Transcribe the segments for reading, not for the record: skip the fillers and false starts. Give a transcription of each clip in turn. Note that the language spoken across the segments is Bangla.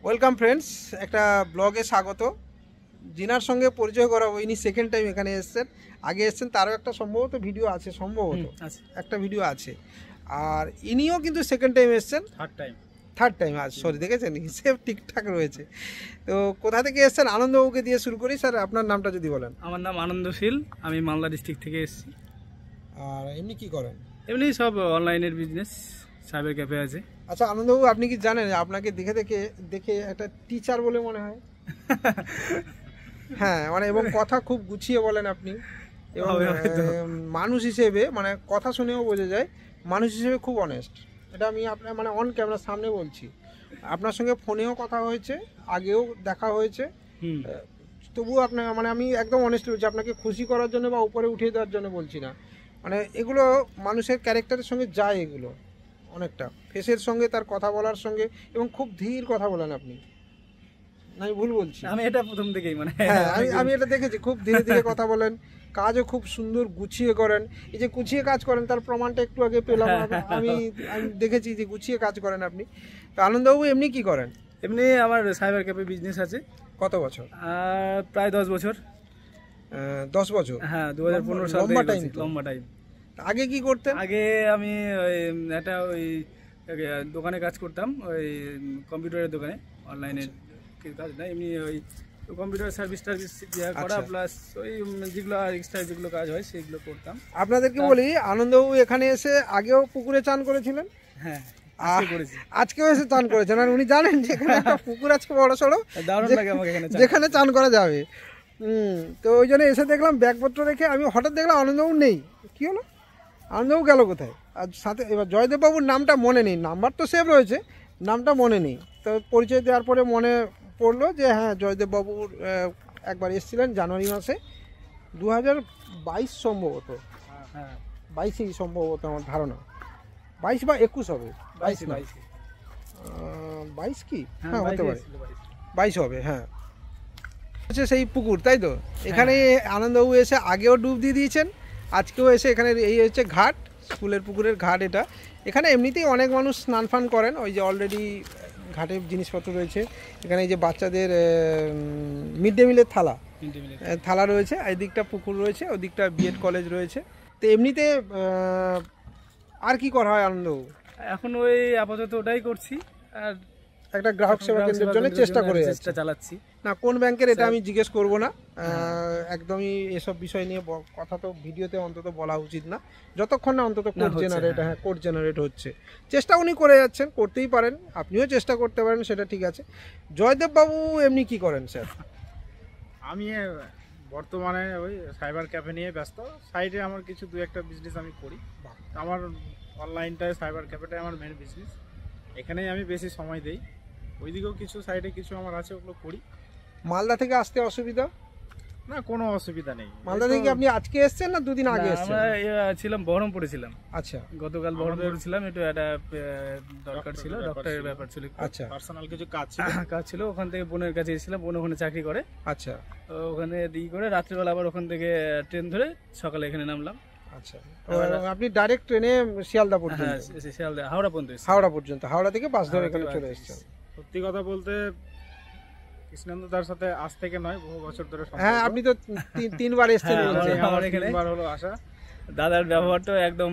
ওয়েলকাম ফ্রেন্ডস, একটা ব্লগে স্বাগত। জিনার সঙ্গে পরিচয় করাবো। ইনি সেকেন্ড টাইম এখানে এসেছেন। আগে এসেছেন, তারও একটা সম্ভবত ভিডিও আছে, একটা ভিডিও আছে। আর ইনিও কিন্তু সেকেন্ড টাইম এসেছেন, থার্ড টাইম আজ। সরি, দেখেছেন হিসেব ঠিকঠাক রয়েছে। তো কোথা থেকে এসেছেন? আনন্দবাবুকে দিয়ে শুরু করি। স্যার, আপনার নামটা যদি বলেন। আমার নাম আনন্দশীল, আমি মালদা ডিস্ট্রিক্ট থেকে এসেছি। আর এমনি কি করেন? এমনি সব অনলাইনের বিজনেস, সাইবার ক্যাফে আছে। আচ্ছা আনন্দবাবু, আপনি কি জানেন আপনাকে দেখে দেখে একটা টিচার বলে মনে হয়? হ্যাঁ, মানে এবং কথা খুব গুছিয়ে বলেন আপনি, এবং মানুষ হিসেবে মানে কথা শুনেও বোঝা যায় মানুষ হিসেবে খুব অনেস্ট। এটা আমি আপনার মানে অন ক্যামেরার সামনে বলছি। আপনার সঙ্গে ফোনেও কথা হয়েছে, আগেও দেখা হয়েছে, তবুও আপনার মানে আমি একদম অনেস্ট বলছি, আপনাকে খুশি করার জন্য বা উপরে উঠিয়ে দেওয়ার জন্য বলছি না। মানে এগুলো মানুষের ক্যারেক্টারের সঙ্গে যায়, এগুলো অনেকটা ফেসের সঙ্গে, তার কথা বলার সঙ্গে, এবং খুব ধীর কথা বলেন আপনি। আমি ভুল বলছি? আমি এটা প্রথম থেকেই মানে হ্যাঁ, আমি এটা দেখেছি, খুব ধীরে ধীরে কথা বলেন, কাজও খুব সুন্দর গুছিয়ে করেন। এই যে গুছিয়ে কাজ করেন তার প্রমাণটা একটু আগে পেলাম। আমি দেখেছি যে গুছিয়ে কাজ করেন আপনি। তো আনন্দবাবু এমনি কি করেন? এমনি আমার সাইবার ক্যাফে বিজনেস আছে। কত বছর? প্রায় 10 বছর। 10 বছর? হ্যাঁ, 2015 সাল থেকে। লম্বা টাইম। আগে কি করতেন? আগে আমি একটা দোকানে কাজ করতাম, ওই কম্পিউটারের দোকানে। অনলাইনের কাজ না, এমনি ওই কম্পিউটার সার্ভিস করা, প্লাস ওই যেগুলো এক্সট্রা যেগুলো কাজ হয় সেগুলো করতাম। আপনাদেরকে বলি, আনন্দবাবু এখানে এসে আগেও পুকুরে চান করেছিলেন। হ্যাঁ, আজকেও এসে চান করেছেন। আর উনি জানেন যে এখানে একটা পুকুর আছে বড় সড়ো, যেখানে চান করা যাবে। তো ওই জন্য এসে দেখলাম ব্যাগপত্র রেখে, আমি হঠাৎ দেখলাম আনন্দবাবু নেই। কি হলো, আনন্দবাবু গেল কোথায়? আর সাথে এবার জয়দেববাবুর নামটা মনে নেই, নাম্বার তো সেভ রয়েছে, নামটা মনে নেই। তো পরিচয় দেওয়ার পরে মনে পড়লো যে হ্যাঁ, জয়দেববাবুর একবার এসেছিলেন জানুয়ারি মাসে 2022 সম্ভবত। হ্যাঁ, 22 সম্ভবত আমার ধারণা, 22 বা 21 হবে। 22 কি? হ্যাঁ, হতে পারে 22 হবে। হ্যাঁ, হচ্ছে সেই পুকুর, তাই তো? এখানে আনন্দবাবু এসে আগেও ডুব দিয়ে দিয়েছেন, আজকেও এসে এখানে, এই হচ্ছে ঘাট, স্কুলের পুকুরের ঘাট এটা। এখানে এমনিতেই অনেক মানুষ স্নান ফান করেন। ওই যে অলরেডি ঘাটে জিনিসপত্র রয়েছে। এখানে এই যে বাচ্চাদের মিড ডে মিলের থালা রয়েছে, এই দিকটা পুকুর রয়েছে, ওই দিকটা বিএড কলেজ রয়েছে। তো এমনিতে আর কি করা হয় আনন্দবাবু? এখন ওই আপাতত ওটাই করছি, আর একটা গ্রাহক সেবা কেন্দ্রের জন্য চেষ্টা চালাচ্ছি। না, কোন ব্যাংকের এটা আমি জিজ্ঞেস করব না, একদমই এসব বিষয় নিয়ে কথা তো ভিডিওতে অন্তত বলা উচিত না, যতক্ষণ না অন্তত কোড জেনারেট হচ্ছে। চেষ্টা উনি করে যাচ্ছেন, করতেই পারেন, আপনিও চেষ্টা করতে পারেন, সেটা ঠিক আছে। জয়দেববাবু এমনি কি করেন স্যার? আমি বর্তমানে ওই সাইবার ক্যাফে নিয়ে ব্যস্ত। সাইডে আমার কিছু দু একটা বিজনেস আমি করি। আমার অনলাইনটায় সাইবার ক্যাফেটাই আমার মেন বিজনেস, এখানেই আমি বেশি সময় দেই। ওইদিকেও কিছু সাইডে কিছু আমার আছে, ওগুলো করি। মালদা থেকে আসতে অসুবিধা? না, কোনো অসুবিধা নেই। মালদা থেকে আপনি আজকে এসেছেন না দুদিন আগে এসেছেন? আমরা ছিলাম বহরমপুরে ছিলাম। আচ্ছা, গতকাল বহরমপুরে ছিলাম, একটু একটা দরকার ছিল, ডক্টরের ব্যাপার ছিল। আচ্ছা, পার্সোনাল কিছু কাজ ছিল। ওখান থেকে বোনের কাছে এসেছিলাম, বোন ওখানে চাকরি করে। আচ্ছা, ওখানে দিয়ে করে রাত্রিবেলা আবার ওখান থেকে ট্রেন ধরে সকালে এখানে নামলাম। আচ্ছা, আপনি ডাইরেক্ট ট্রেনে শিয়ালদা পর্যন্ত? হ্যাঁ, শিয়ালদা হাওড়া পর্যন্ত, হাওড়া থেকে বাস ধরে এখানে চলে এসেছেন। সত্যি কথা বলতে কৃষ্ণেন্দুদার সাথে আজ থেকে নয়, বহু বছর ধরে। হ্যাঁ, আপনি তো 3বার এসেছেন। আমার এখানে 3বার হলো আসা। দাদার ব্যবহারটা একদম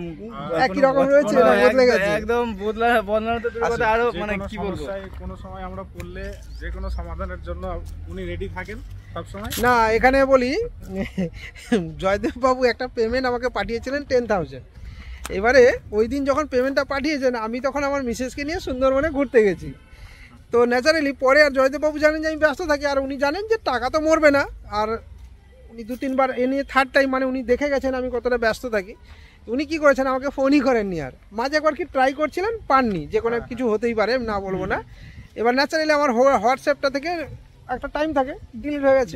একই রকম রয়েছে, বদলে গেছে একদম। বদলানো তো কথা, আরো মানে কি বলবো, কোনো সময় আমরা পড়লে যে কোনো সমাধানের জন্য উনি রেডি থাকেন সব সময়। না, এখানে বলি, জয়দেববাবু একটা পেমেন্ট আমাকে পাঠিয়েছিলেন 10,000। এবারে ওই দিন যখন পেমেন্টটা পাঠিয়েছেন, আমি তখন আমার মিসেসকে নিয়ে সুন্দরবনে ঘুরতে গেছি। তো ন্যাচারালি পরে আর জয়দেববাবু জানেন যে আমি ব্যস্ত থাকি, আর উনি জানেন যে টাকা তো মরবে না, আর উনি 2-3বার এ নিয়ে থার্ড টাইম, মানে উনি দেখে গেছেন আমি কতটা ব্যস্ত থাকি। উনি কি করেছেন, আমাকে ফোনই করেননি। আর মাঝে একবার কি ট্রাই করছিলেন, পাননি, যে কোনো কিছু হতেই পারে, না বলবো না। এবার ন্যাচারালি আমার হোয়াটসঅ্যাপটা থেকে একটা টাইম থাকে, ডিলিট হয়ে গেছে।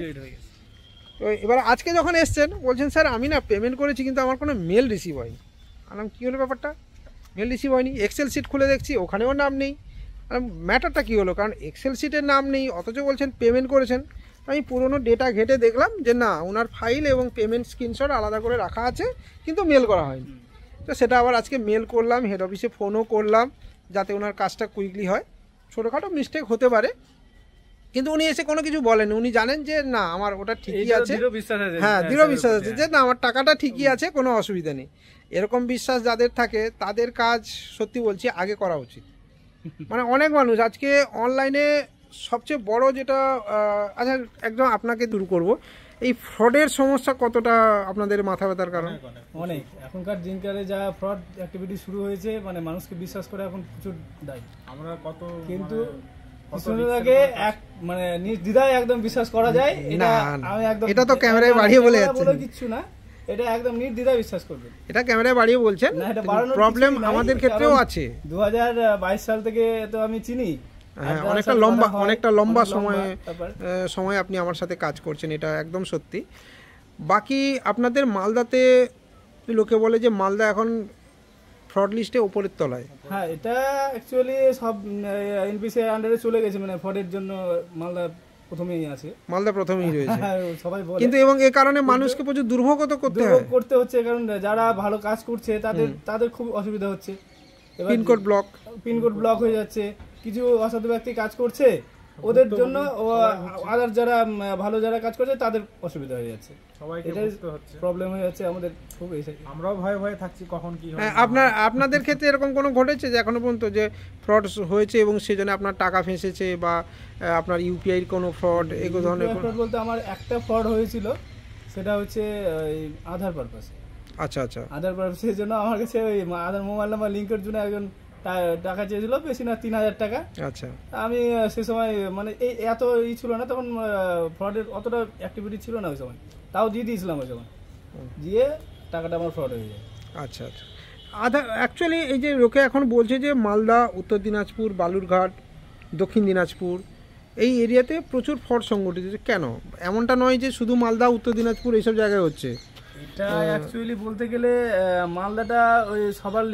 তো এবার আজকে যখন এসছেন বলছেন স্যার আমি না পেমেন্ট করেছি, কিন্তু আমার কোনো মেল রিসিভ হয়নি। বললাম কী হলো ব্যাপারটা, মেল রিসিভ হয়নি? এক্সেল শিট খুলে দেখছি ওখানেও নাম নেই। ম্যাটারটা কী হলো, কারণ এক্সেল শিটের নাম নেই অথচ বলছেন পেমেন্ট করেছেন। আমি পুরোনো ডেটা ঘেটে দেখলাম যে না, ওনার ফাইল এবং পেমেন্ট স্ক্রিনশট আলাদা করে রাখা আছে, কিন্তু মেল করা হয়নি। তো সেটা আবার আজকে মেল করলাম, হেড অফিসে ফোনও করলাম, যাতে ওনার কাজটা কুইকলি হয়। ছোটোখাটো মিস্টেক হতে পারে, কিন্তু উনি এসে কোনো কিছু বলেন, উনি জানেন যে না আমার ওটা ঠিকই এইটা আছে, দৃঢ় বিশ্বাস আছে। হ্যাঁ দৃঢ় স্যারের বিশ্বাস প্রতি, আছে যে না আমার টাকাটা ঠিকই আছে, কোনো অসুবিধা নেই। এরকম বিশ্বাস যাদের থাকে তাদের কাজ সত্যি বলছি আগে করা উচিত। মানে অনেক মানুষ আজকে অনলাইনে সবচেয়ে বড় যেটা আচ্ছা একদম আপনাকে দূর করব, এই ফ্রডের সমস্যা কতটা আপনাদের মাথা ব্যথার কারণ? অনেক এখনকার দিনকালে যা ফ্রড অ্যাক্টিভিটি শুরু হয়েছে, মানে মানুষকে বিশ্বাস করে এখন প্রচুর দায়ী। আমরা কত কিন্তু কত কিছুদিন আগে এক মানে নির্দ্বিধায় একদম বিশ্বাস করা যায়, এটা না, আমি একদম এটা তো ক্যামেরায় বাড়িয়ে বলে যাচ্ছেন। কিচ্ছু না, এটা একদম নির্দ্বিধায় বিশ্বাস করবেন। এটা ক্যামেরায় বাড়িয়ে বলছেন, না, এটা বাড়ানোর প্রবলেম কিছুই নাই, আমাদের ক্ষেত্রেও কারণ আছে। 2022 সাল থেকে তো আমি চিনি, হ্যাঁ, আর অনেকটা যার সাথে লম্বা কথা হয়, অনেকটা লম্বা অনেক সময় ব্যাপার। সময় আপনি আমার সাথে কাজ করছেন, এটা একদম সত্যি। বাকি আপনাদের মালদাতে লোকে বলে যে মালদা এখন ফ্রড লিস্টে ওপরের তলায়। হ্যাঁ, এটা অ্যাকচুয়ালি সব এনপিসি আন্ডারে চলে গেছে, মানে ফ্রডের জন্য মালদা প্রথমেই আছে। মালদা প্রথমেই রয়েছে, হ্যাঁ, সবাই বলে। কিন্তু এবং এ কারণে মানুষকে প্রচুর দুর্ভোগ তো করতে দুর্ভোগ হয়। করতে হচ্ছে, কারণ যারা ভালো কাজ করছে তাদের খুব অসুবিধা হচ্ছে। এবার পিনকোড ব্লক, পিনকোড ব্লক হয়ে যাচ্ছে, কিছু অসাধু ব্যক্তি কাজ করছে, ওদের জন্য আদার যারা ভালো যারা কাজ করছে তাদের অসুবিধা হয়ে যাচ্ছে, সবাইকে এটাই বুঝতে হচ্ছে। প্রবলেম হয়ে যাচ্ছে আমাদের খুব। এই side এ। আমরাও ভয়ে ভয়ে থাকছি কখন কি হবে। হ্যাঁ, আপনাদের ক্ষেত্রে এরকম কোনো ঘটেছে যে এখনো পর্যন্ত যে ফ্রড হয়েছে এবং সেজন্য আপনার টাকা ফেঁসেছে, বা আপনার ইউপিআই কোনো ফ্রড এগুলো ধরনের কোনো? ফ্রড বলতে আমার একটা ফ্রড হয়েছিল, সেটা হচ্ছে ওই আধার পারপাসে। আচ্ছা আচ্ছা, আধার পারপাসের জন্য আমার কাছে ওই আধার মোবাইল নাম্বার লিঙ্কের জন্য একজন টাকা চেয়েছিল, বেশি না 3000 টাকা। আচ্ছা আমি সে সময় মানে এই এত ছিল না তখন, ফ্রডের অতটা অ্যাক্টিভিটি ছিল না ওই সময়, তাও দিয়ে দিয়েছিলাম ওই সময়, দিয়ে টাকাটা আমার ফ্রড হয়ে যায়। আচ্ছা আচ্ছা। অ্যাকচুয়ালি এই যে লোকে এখন বলছে যে মালদা, উত্তর দিনাজপুর, বালুরঘাট, দক্ষিণ দিনাজপুর এই এরিয়াতে প্রচুর ফ্রড সংগঠিত হচ্ছে, কেন? এমনটা নয় যে শুধু মালদা, উত্তর দিনাজপুর এইসব জায়গায় হচ্ছে। এটা অ্যাকচুয়ালি বলতে গেলে মালদাটা ওই সবার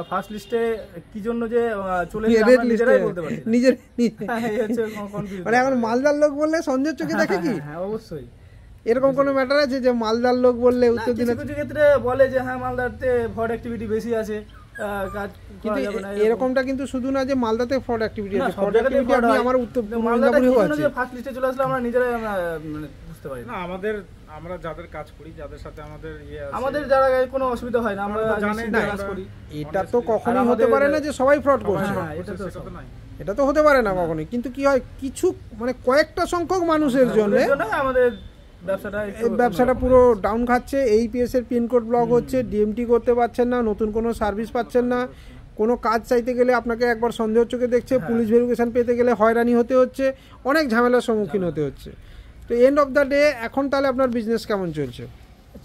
ফার্স্ট লিস্টে কি জন্য যে চলে এসেছে আমরা নিজেরাই বলতে পারছি না। নিজের এই হচ্ছে confused। মানে এখন মালদার লোক বললে সন্দেহের চোখে দেখে কি? হ্যাঁ, অবশ্যই। এরকম কোনো ম্যাটার আছে যে মালদার লোক বললে না, উত্তর কিছু দিনাজপুর? কিছু ক্ষেত্রে বলে যে হ্যাঁ মালদাতে ফ্রড অ্যাক্টিভিটি বেশি আছে, কাজ কিন্তু করা যাবে না, এরকমটা কিন্তু শুধু না যে মালদাতে ফ্রড অ্যাক্টিভিটি না, আছে, সব ফ্রড জায়গাতেই অ্যাক্টিভিটি fraud আপনি হয়। আমার উত্তর মালদাটা কি দিনাজপুরেও জন্য আছে। যে ফার্স্ট লিস্টে চলে আসলো আমরা নিজেরাই মানে বুঝতে পারি না। না, আমরা যাদের কাজ করি, যাদের সাথে আমাদের আছে, আমাদের যারা কোনো অসুবিধা হয় না, আমরা জানেন নিশ্চিন্তে না, কাজ আমরা- করি। এটা তো কখনোই আর হতে আমাদের- পারে না যে সবাই ফ্রড করছে, হ্যাঁ, এটা তো সেটা তো নাই। এটা তো হতে পারে না কখনোই। কিন্তু কি হয়, কিছু মানে কয়েকটা সংখ্যক মানুষের জন্য ওদের জন্য আমাদের ব্যবসাটা একটু এই ব্যবসাটা পুরো ডাউন খাচ্ছে। এইপিএস এর পিনকোড ব্লক হচ্ছে, ডিএমটি করতে পারছেন না, নতুন কোনো সার্ভিস পাচ্ছেন না, কোনো কাজ চাইতে গেলে আপনাকে একবার সন্দেহ চোখে দেখছে, পুলিশ ভেরিফিকেশন পেতে গেলে হয়রানি হতে হচ্ছে, অনেক ঝামেলার সম্মুখীন হতে হচ্ছে। তো এন্ড অফ দ্য ডে এখন তাহলে আপনার বিজনেস কেমন চলছে?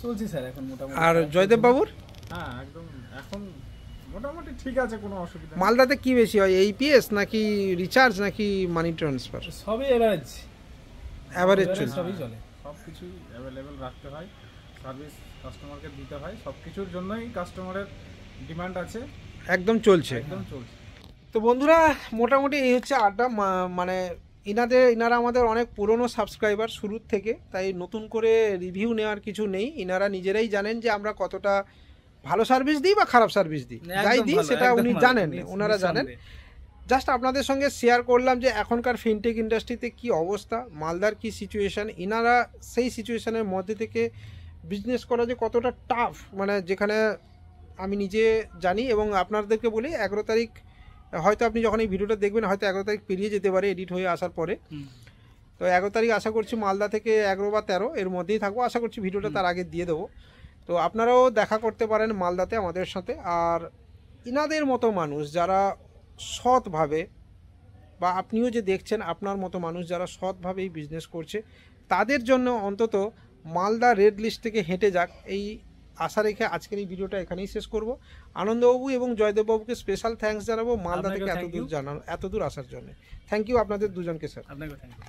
চলছে স্যার এখন মোটামুটি। আর জয়দেব বাবুর হ্যাঁ, একদম এখন মোটামুটি ঠিক আছে, কোনো অসুবিধা নেই। মালদাতে কি বেশি হয়, এইপিএস নাকি রিচার্জ নাকি মানি ট্রান্সফার? সবই এভারেজ অ্যাভারেজ চলছে। সবই চলে। সব কিছুই অ্যাভেলেবেল রাখতে হয়, সার্ভিস কাস্টমারকে দিতে হয়, সব কিছুর জন্যই কাস্টমারের ডিমান্ড আছে, একদম চলছে। একদম চলছে। তো বন্ধুরা, মোটামুটি এই হচ্ছে আড্ডা। মানে ইনারা আমাদের অনেক পুরনো সাবস্ক্রাইবার শুরুর থেকে, তাই নতুন করে রিভিউ নেওয়ার কিছু নেই। ইনারা নিজেরাই জানেন যে আমরা কতটা ভালো সার্ভিস দিই বা খারাপ সার্ভিস দিই, যাই দিই সেটা উনি জানেন, ওনারা জানেন। জাস্ট আপনাদের সঙ্গে শেয়ার করলাম যে এখনকার ফিনটেক ইন্ডাস্ট্রিতে কি অবস্থা, মালদার কি সিচুয়েশান, ইনারা সেই সিচুয়েশানের মধ্যে থেকে বিজনেস করা যে কতটা টাফ, মানে যেখানে আমি নিজে জানি। এবং আপনাদেরকে বলি 11 তারিখ, হয়তো আপনি যখন এই ভিডিওটা দেখবেন হয়তো 11 তারিখ পেরিয়ে যেতে পারে এডিট হয়ে আসার পরে। তো 11 তারিখ আশা করছি মালদা থেকে 11 বা 13 এর মধ্যেই থাকবো, আশা করছি ভিডিওটা তার আগে দিয়ে দেবো। তো আপনারাও দেখা করতে পারেন মালদাতে আমাদের সাথে। আর ইনাদের মতো মানুষ যারা সৎভাবে, বা আপনিও যে দেখছেন আপনার মতো মানুষ যারা সৎভাবে এই বিজনেস করছে, তাদের জন্য অন্তত মালদা রেড লিস্ট থেকে হেঁটে যাক, এই আশা রেখে আজকের এই ভিডিওটা এখানেই শেষ করব। আনন্দবাবু এবং জয়দেববাবুকে স্পেশাল থ্যাঙ্কস জানাবো মালদা থেকে এত দূর আসার জন্য। থ্যাংক ইউ আপনাদের দুজনকে স্যার। আপনাকে থ্যাংক ইউ।